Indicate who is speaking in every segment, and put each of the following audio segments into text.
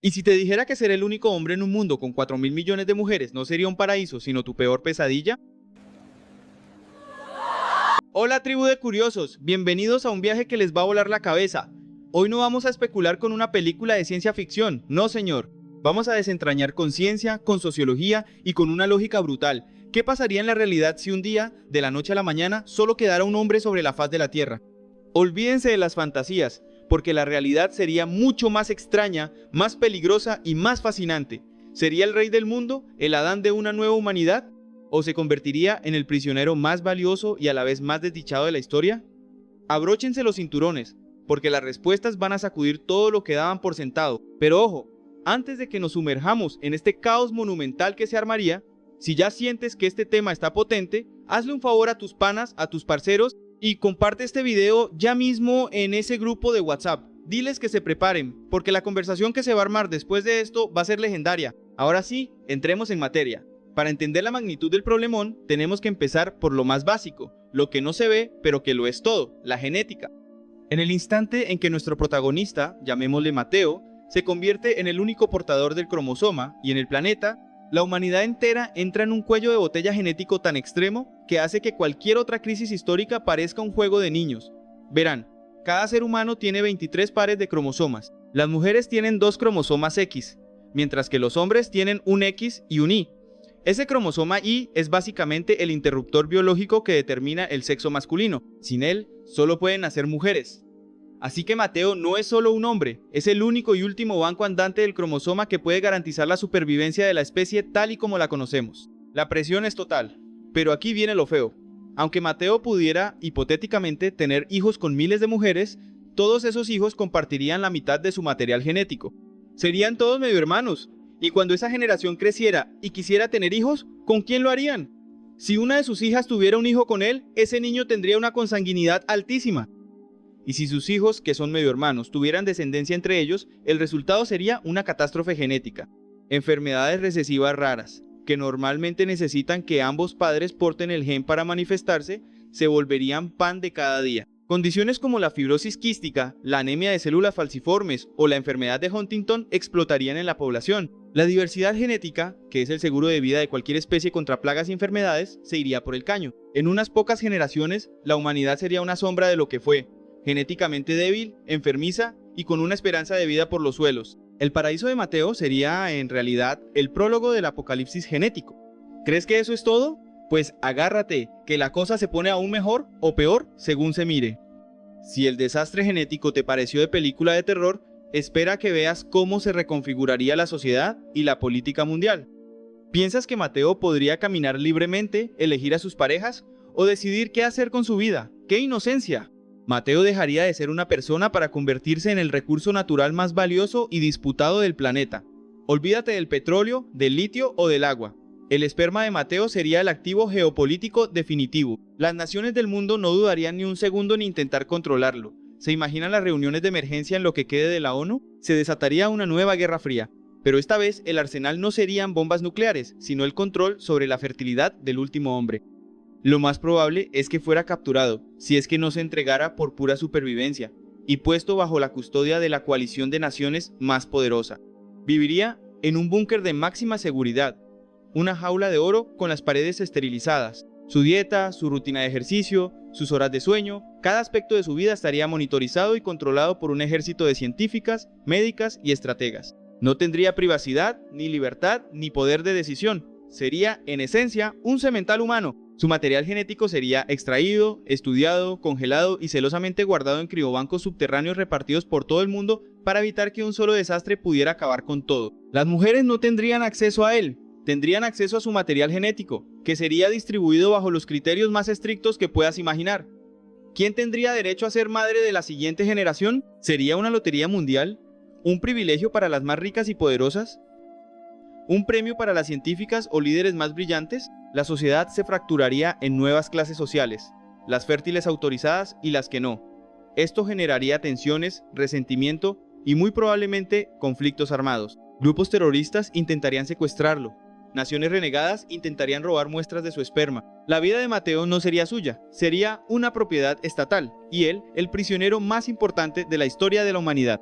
Speaker 1: Y si te dijera que ser el único hombre en un mundo con 4.000 millones de mujeres no sería un paraíso, sino tu peor pesadilla. Hola tribu de curiosos, bienvenidos a un viaje que les va a volar la cabeza. Hoy no vamos a especular con una película de ciencia ficción, no señor. Vamos a desentrañar con ciencia, con sociología y con una lógica brutal. ¿Qué pasaría en la realidad si un día, de la noche a la mañana, solo quedara un hombre sobre la faz de la Tierra? Olvídense de las fantasías, porque la realidad sería mucho más extraña, más peligrosa y más fascinante. ¿Sería el rey del mundo, el Adán de una nueva humanidad? ¿O se convertiría en el prisionero más valioso y a la vez más desdichado de la historia? Abróchense los cinturones, porque las respuestas van a sacudir todo lo que daban por sentado. Pero ojo, antes de que nos sumerjamos en este caos monumental que se armaría, si ya sientes que este tema está potente, hazle un favor a tus panas, a tus parceros, y comparte este video ya mismo en ese grupo de WhatsApp. Diles que se preparen, porque la conversación que se va a armar después de esto va a ser legendaria. Ahora sí, entremos en materia. Para entender la magnitud del problemón, tenemos que empezar por lo más básico, lo que no se ve, pero que lo es todo, la genética. En el instante en que nuestro protagonista, llamémosle Mateo, se convierte en el único portador del cromosoma y en el planeta, la humanidad entera entra en un cuello de botella genético tan extremo que hace que cualquier otra crisis histórica parezca un juego de niños. Verán, cada ser humano tiene 23 pares de cromosomas. Las mujeres tienen 2 cromosomas X, mientras que los hombres tienen un X y un Y. Ese cromosoma Y es básicamente el interruptor biológico que determina el sexo masculino. Sin él, solo pueden nacer mujeres. Así que Mateo no es solo un hombre, es el único y último banco andante del cromosoma que puede garantizar la supervivencia de la especie tal y como la conocemos. La presión es total, pero aquí viene lo feo. Aunque Mateo pudiera, hipotéticamente, tener hijos con miles de mujeres, todos esos hijos compartirían la mitad de su material genético. Serían todos medio hermanos, y cuando esa generación creciera y quisiera tener hijos, ¿con quién lo harían? Si una de sus hijas tuviera un hijo con él, ese niño tendría una consanguinidad altísima. Y si sus hijos, que son medio hermanos, tuvieran descendencia entre ellos, el resultado sería una catástrofe genética. Enfermedades recesivas raras, que normalmente necesitan que ambos padres porten el gen para manifestarse, se volverían pan de cada día. Condiciones como la fibrosis quística, la anemia de células falciformes o la enfermedad de Huntington explotarían en la población. La diversidad genética, que es el seguro de vida de cualquier especie contra plagas y enfermedades, se iría por el caño. En unas pocas generaciones, la humanidad sería una sombra de lo que fue, genéticamente débil, enfermiza y con una esperanza de vida por los suelos. El paraíso de Mateo sería, en realidad, el prólogo del apocalipsis genético. ¿Crees que eso es todo? Pues agárrate, que la cosa se pone aún mejor o peor según se mire. Si el desastre genético te pareció de película de terror, espera que veas cómo se reconfiguraría la sociedad y la política mundial. ¿Piensas que Mateo podría caminar libremente, elegir a sus parejas o decidir qué hacer con su vida? ¡Qué inocencia! Mateo dejaría de ser una persona para convertirse en el recurso natural más valioso y disputado del planeta. Olvídate del petróleo, del litio o del agua. El esperma de Mateo sería el activo geopolítico definitivo. Las naciones del mundo no dudarían ni un segundo en intentar controlarlo. ¿Se imaginan las reuniones de emergencia en lo que quede de la ONU? Se desataría una nueva guerra fría. Pero esta vez el arsenal no serían bombas nucleares, sino el control sobre la fertilidad del último hombre. Lo más probable es que fuera capturado, si es que no se entregara por pura supervivencia, y puesto bajo la custodia de la coalición de naciones más poderosa. Viviría en un búnker de máxima seguridad, una jaula de oro con las paredes esterilizadas. Su dieta, su rutina de ejercicio, sus horas de sueño, cada aspecto de su vida estaría monitorizado y controlado por un ejército de científicas, médicas y estrategas. No tendría privacidad, ni libertad, ni poder de decisión. Sería, en esencia, un semental humano. Su material genético sería extraído, estudiado, congelado y celosamente guardado en criobancos subterráneos repartidos por todo el mundo para evitar que un solo desastre pudiera acabar con todo. Las mujeres no tendrían acceso a él. Tendrían acceso a su material genético, que sería distribuido bajo los criterios más estrictos que puedas imaginar. ¿Quién tendría derecho a ser madre de la siguiente generación? ¿Sería una lotería mundial? ¿Un privilegio para las más ricas y poderosas? ¿Un premio para las científicas o líderes más brillantes? La sociedad se fracturaría en nuevas clases sociales, las fértiles autorizadas y las que no. Esto generaría tensiones, resentimiento y muy probablemente conflictos armados. Grupos terroristas intentarían secuestrarlo. Naciones renegadas intentarían robar muestras de su esperma. La vida de Mateo no sería suya, sería una propiedad estatal, y él el prisionero más importante de la historia de la humanidad.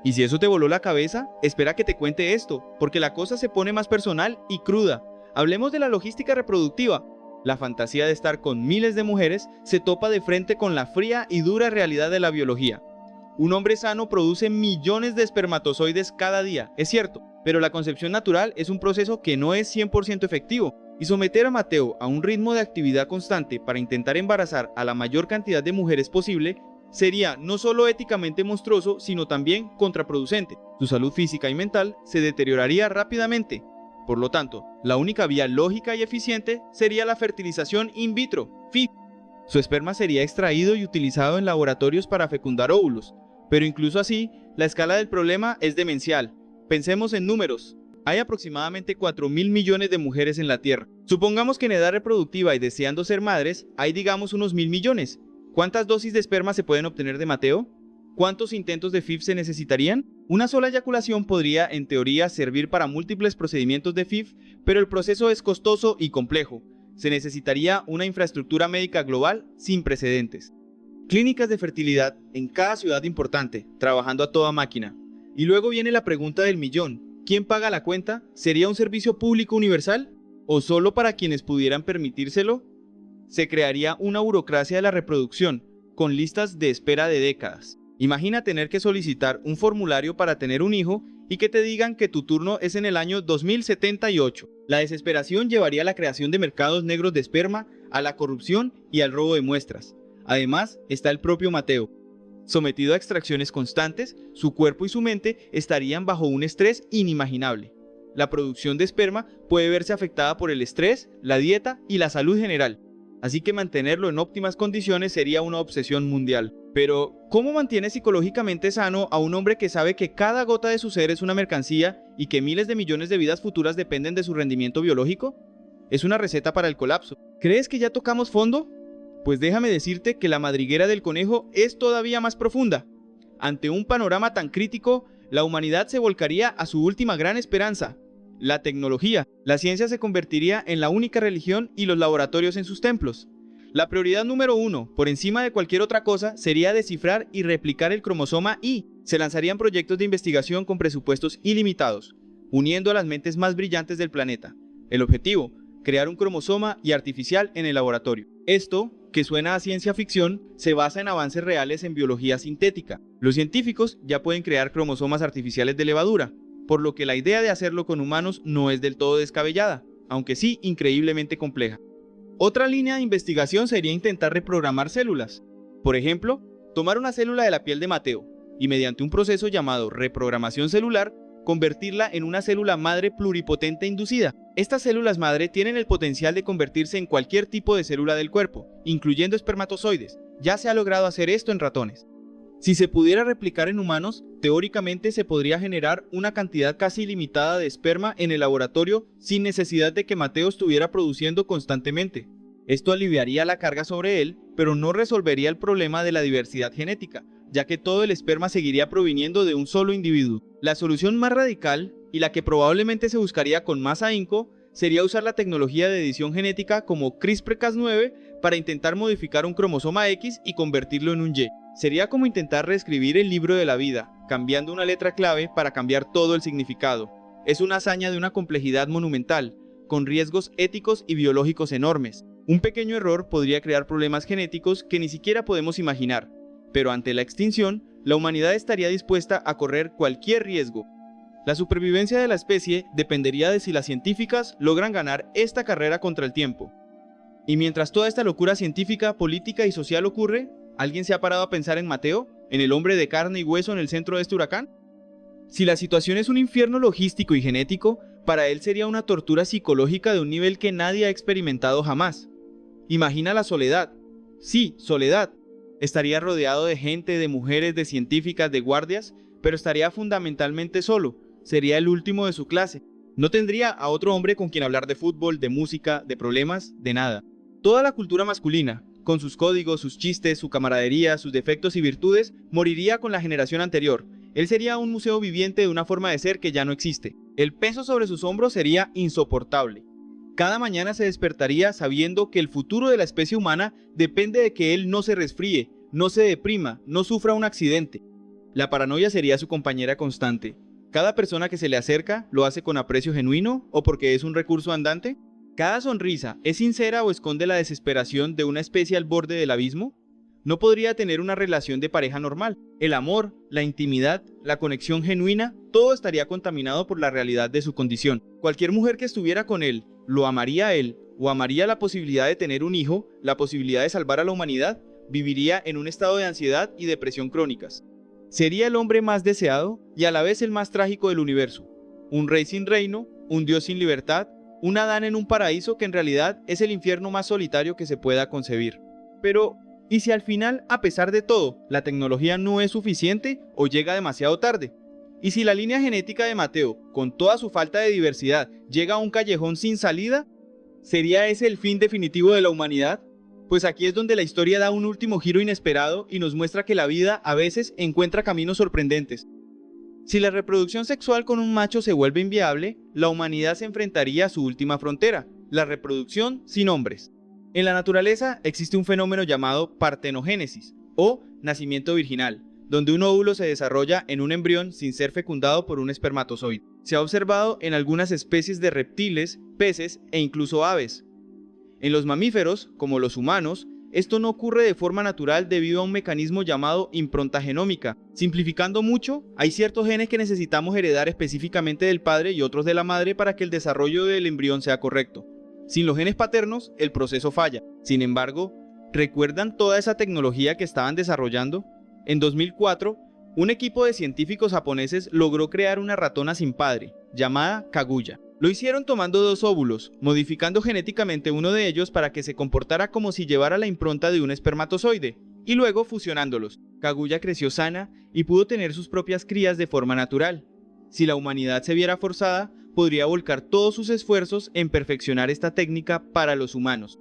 Speaker 1: Y si eso te voló la cabeza, espera que te cuente esto, porque la cosa se pone más personal y cruda. Hablemos de la logística reproductiva. La fantasía de estar con miles de mujeres se topa de frente con la fría y dura realidad de la biología. Un hombre sano produce millones de espermatozoides cada día, es cierto, pero la concepción natural es un proceso que no es 100% efectivo, y someter a Mateo a un ritmo de actividad constante para intentar embarazar a la mayor cantidad de mujeres posible sería no solo éticamente monstruoso, sino también contraproducente. Su salud física y mental se deterioraría rápidamente. Por lo tanto, la única vía lógica y eficiente sería la fertilización in vitro, FIV. Su esperma sería extraído y utilizado en laboratorios para fecundar óvulos. Pero incluso así, la escala del problema es demencial. Pensemos en números. Hay aproximadamente 4.000 millones de mujeres en la Tierra. Supongamos que en edad reproductiva y deseando ser madres, hay digamos unos 1.000 millones. ¿Cuántas dosis de esperma se pueden obtener de Mateo? ¿Cuántos intentos de FIV se necesitarían? Una sola eyaculación podría, en teoría, servir para múltiples procedimientos de FIV, pero el proceso es costoso y complejo. Se necesitaría una infraestructura médica global sin precedentes. Clínicas de fertilidad en cada ciudad importante, trabajando a toda máquina. Y luego viene la pregunta del millón. ¿Quién paga la cuenta? ¿Sería un servicio público universal? ¿O solo para quienes pudieran permitírselo? Se crearía una burocracia de la reproducción, con listas de espera de décadas. Imagina tener que solicitar un formulario para tener un hijo y que te digan que tu turno es en el año 2078. La desesperación llevaría a la creación de mercados negros de esperma, a la corrupción y al robo de muestras. Además, está el propio Mateo. Sometido a extracciones constantes, su cuerpo y su mente estarían bajo un estrés inimaginable. La producción de esperma puede verse afectada por el estrés, la dieta y la salud general. Así que mantenerlo en óptimas condiciones sería una obsesión mundial. Pero, ¿cómo mantiene psicológicamente sano a un hombre que sabe que cada gota de su ser es una mercancía y que miles de millones de vidas futuras dependen de su rendimiento biológico? Es una receta para el colapso. ¿Crees que ya tocamos fondo? Pues déjame decirte que la madriguera del conejo es todavía más profunda. Ante un panorama tan crítico, la humanidad se volcaría a su última gran esperanza, la tecnología. La ciencia se convertiría en la única religión y los laboratorios en sus templos. La prioridad número 1, por encima de cualquier otra cosa, sería descifrar y replicar el cromosoma Y. Se lanzarían proyectos de investigación con presupuestos ilimitados, uniendo a las mentes más brillantes del planeta. El objetivo, crear un cromosoma Y artificial en el laboratorio. Esto, que suena a ciencia ficción, se basa en avances reales en biología sintética. Los científicos ya pueden crear cromosomas artificiales de levadura, por lo que la idea de hacerlo con humanos no es del todo descabellada, aunque sí increíblemente compleja. Otra línea de investigación sería intentar reprogramar células. Por ejemplo, tomar una célula de la piel de Mateo y mediante un proceso llamado reprogramación celular, convertirla en una célula madre pluripotente inducida. Estas células madre tienen el potencial de convertirse en cualquier tipo de célula del cuerpo, incluyendo espermatozoides. Ya se ha logrado hacer esto en ratones. Si se pudiera replicar en humanos, teóricamente se podría generar una cantidad casi ilimitada de esperma en el laboratorio sin necesidad de que Mateo estuviera produciendo constantemente. Esto aliviaría la carga sobre él, pero no resolvería el problema de la diversidad genética, ya que todo el esperma seguiría proviniendo de un solo individuo. La solución más radical, y la que probablemente se buscaría con más ahínco, sería usar la tecnología de edición genética como CRISPR-Cas9 para intentar modificar un cromosoma X y convertirlo en un Y. Sería como intentar reescribir el libro de la vida, cambiando una letra clave para cambiar todo el significado. Es una hazaña de una complejidad monumental, con riesgos éticos y biológicos enormes. Un pequeño error podría crear problemas genéticos que ni siquiera podemos imaginar, pero ante la extinción, la humanidad estaría dispuesta a correr cualquier riesgo. La supervivencia de la especie dependería de si las científicas logran ganar esta carrera contra el tiempo. Y mientras toda esta locura científica, política y social ocurre, ¿alguien se ha parado a pensar en Mateo? ¿En el hombre de carne y hueso en el centro de este huracán? Si la situación es un infierno logístico y genético, para él sería una tortura psicológica de un nivel que nadie ha experimentado jamás. Imagina la soledad. Sí, soledad. Estaría rodeado de gente, de mujeres, de científicas, de guardias, pero estaría fundamentalmente solo. Sería el último de su clase. No tendría a otro hombre con quien hablar de fútbol, de música, de problemas, de nada. Toda la cultura masculina, con sus códigos, sus chistes, su camaradería, sus defectos y virtudes, moriría con la generación anterior. Él sería un museo viviente de una forma de ser que ya no existe. El peso sobre sus hombros sería insoportable. Cada mañana se despertaría sabiendo que el futuro de la especie humana depende de que él no se resfríe, no se deprima, no sufra un accidente. La paranoia sería su compañera constante. Cada persona que se le acerca lo hace con aprecio genuino o porque es un recurso andante. Cada sonrisa es sincera o esconde la desesperación de una especie al borde del abismo. No podría tener una relación de pareja normal. El amor, la intimidad, la conexión genuina, todo estaría contaminado por la realidad de su condición. Cualquier mujer que estuviera con él, lo amaría a él, o amaría la posibilidad de tener un hijo, la posibilidad de salvar a la humanidad, viviría en un estado de ansiedad y depresión crónicas. Sería el hombre más deseado y a la vez el más trágico del universo. Un rey sin reino, un dios sin libertad, un Adán en un paraíso que en realidad es el infierno más solitario que se pueda concebir. Pero, ¿y si al final, a pesar de todo, la tecnología no es suficiente o llega demasiado tarde? ¿Y si la línea genética de Mateo, con toda su falta de diversidad, llega a un callejón sin salida? ¿Sería ese el fin definitivo de la humanidad? Pues aquí es donde la historia da un último giro inesperado y nos muestra que la vida a veces encuentra caminos sorprendentes. Si la reproducción sexual con un macho se vuelve inviable, la humanidad se enfrentaría a su última frontera, la reproducción sin hombres. En la naturaleza existe un fenómeno llamado partenogénesis, o nacimiento virginal, donde un óvulo se desarrolla en un embrión sin ser fecundado por un espermatozoide. Se ha observado en algunas especies de reptiles, peces e incluso aves. En los mamíferos, como los humanos, esto no ocurre de forma natural debido a un mecanismo llamado impronta genómica. Simplificando mucho, hay ciertos genes que necesitamos heredar específicamente del padre y otros de la madre para que el desarrollo del embrión sea correcto. Sin los genes paternos, el proceso falla. Sin embargo, ¿recuerdan toda esa tecnología que estaban desarrollando? En 2004, un equipo de científicos japoneses logró crear una ratona sin padre, llamada Kaguya. Lo hicieron tomando 2 óvulos, modificando genéticamente uno de ellos para que se comportara como si llevara la impronta de un espermatozoide, y luego fusionándolos. Kaguya creció sana y pudo tener sus propias crías de forma natural. Si la humanidad se viera forzada, podría volcar todos sus esfuerzos en perfeccionar esta técnica para los humanos.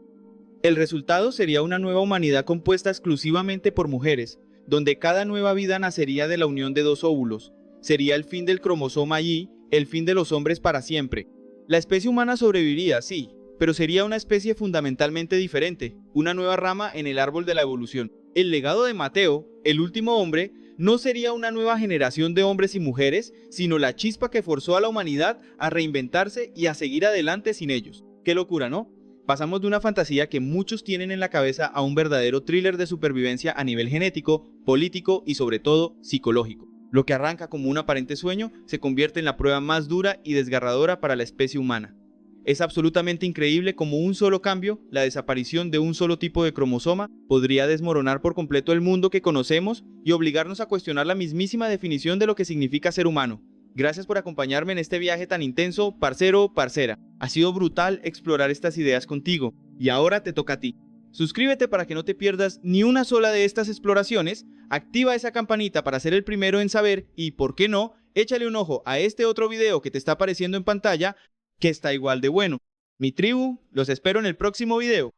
Speaker 1: El resultado sería una nueva humanidad compuesta exclusivamente por mujeres, donde cada nueva vida nacería de la unión de 2 óvulos. Sería el fin del cromosoma Y, el fin de los hombres para siempre. La especie humana sobreviviría, sí, pero sería una especie fundamentalmente diferente, una nueva rama en el árbol de la evolución. El legado de Mateo, el último hombre, no sería una nueva generación de hombres y mujeres, sino la chispa que forzó a la humanidad a reinventarse y a seguir adelante sin ellos. ¡Qué locura!, ¿no? Pasamos de una fantasía que muchos tienen en la cabeza a un verdadero thriller de supervivencia a nivel genético, político y sobre todo psicológico. Lo que arranca como un aparente sueño se convierte en la prueba más dura y desgarradora para la especie humana. Es absolutamente increíble cómo un solo cambio, la desaparición de un solo tipo de cromosoma, podría desmoronar por completo el mundo que conocemos y obligarnos a cuestionar la mismísima definición de lo que significa ser humano. Gracias por acompañarme en este viaje tan intenso, parcero, parcera. Ha sido brutal explorar estas ideas contigo, y ahora te toca a ti. Suscríbete para que no te pierdas ni una sola de estas exploraciones, activa esa campanita para ser el primero en saber y, ¿por qué no?, échale un ojo a este otro video que te está apareciendo en pantalla, que está igual de bueno. Mi tribu, los espero en el próximo video.